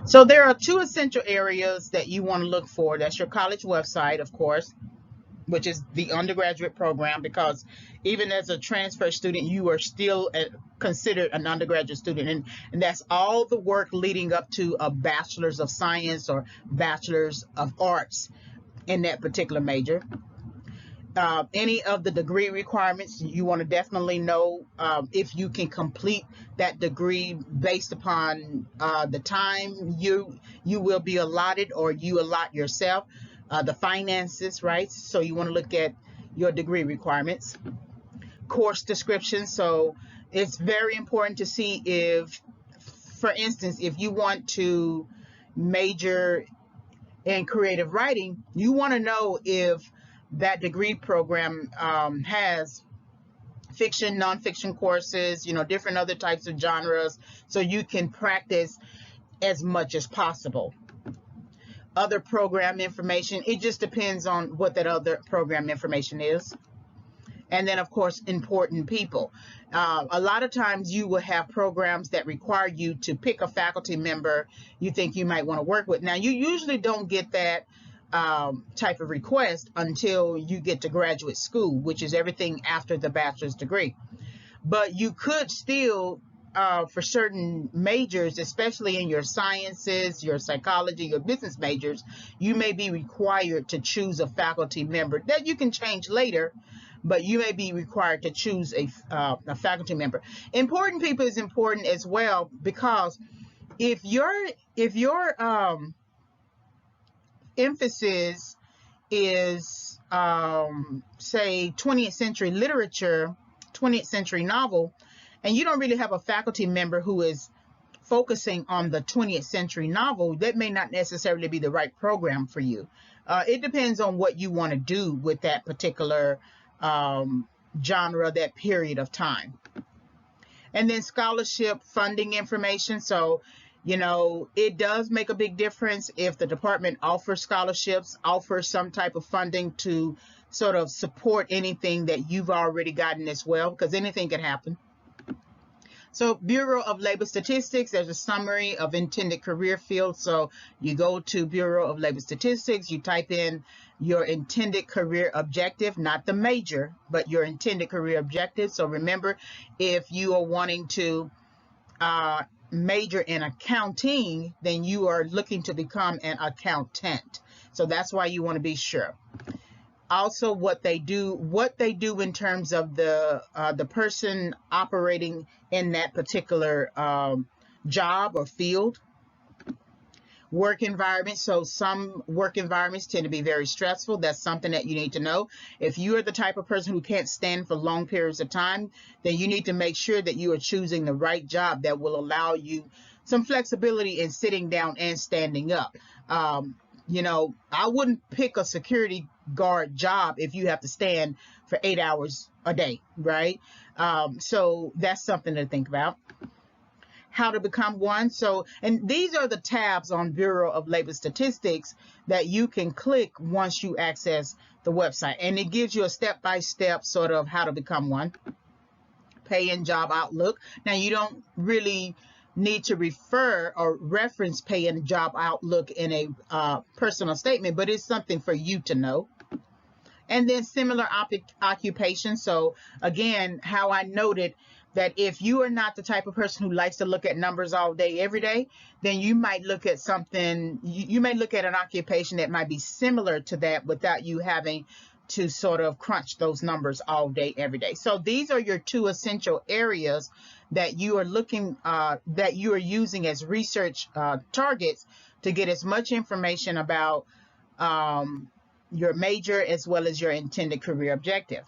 So there are two essential areas that you want to look for. That's your college website, of course, which is the undergraduate program, because even as a transfer student, you are still considered an undergraduate student. And that's all the work leading up to a bachelor's of science or bachelor's of arts in that particular major. Any of the degree requirements, you want to definitely know if you can complete that degree based upon the time you will be allotted or you allot yourself, the finances, right? So you want to look at your degree requirements, course description. So it's very important to see if, for instance, if you want to major in creative writing, you want to know if that degree program has fiction, nonfiction courses, different other types of genres, so you can practice as much as possible. Other program information, it just depends on what that other program information is. And then, of course, important people. A lot of times you will have programs that require you to pick a faculty member you think you might want to work with. Now, you usually don't get that type of request until you get to graduate school, which is everything after the bachelor's degree. But you could still, for certain majors, especially in your sciences, your psychology, your business majors, you may be required to choose a faculty member that you can change later, but you may be required to choose a faculty member. Important people is important as well, because if your emphasis is say 20th century literature, 20th century novel, and you don't really have a faculty member who is focusing on the 20th century novel, that may not necessarily be the right program for you. It depends on what you want to do with that particular genre, that period of time. And then scholarship funding information. So, it does make a big difference if the department offers scholarships, offers some type of funding to sort of support anything that you've already gotten as well, because anything can happen. So Bureau of Labor Statistics, there's a summary of intended career fields. So you go to Bureau of Labor Statistics, you type in your intended career objective, not the major, but your intended career objective. So remember, if you are wanting to major in accounting, then you are looking to become an accountant. So that's why you want to be sure. Also, what they do in terms of the person operating in that particular job or field. Work environment. So some work environments tend to be very stressful. That's something that you need to know. If you are the type of person who can't stand for long periods of time, then you need to make sure that you are choosing the right job that will allow you some flexibility in sitting down and standing up. I wouldn't pick a security guard job if you have to stand for 8 hours a day, right? So that's something to think about. How to become one. So, and these are the tabs on Bureau of Labor Statistics that you can click once you access the website, and it gives you a step-by-step sort of how to become one. Pay and Job Outlook. Now, you don't really need to refer or reference Pay and Job Outlook in a personal statement, but it's something for you to know. And then similar occupation. So again, how I noted that if you are not the type of person who likes to look at numbers all day, every day, then you might look at something, you may look at an occupation that might be similar to that without you having to sort of crunch those numbers all day, every day. So these are your two essential areas that you are looking, that you are using as research targets to get as much information about your major as well as your intended career objective.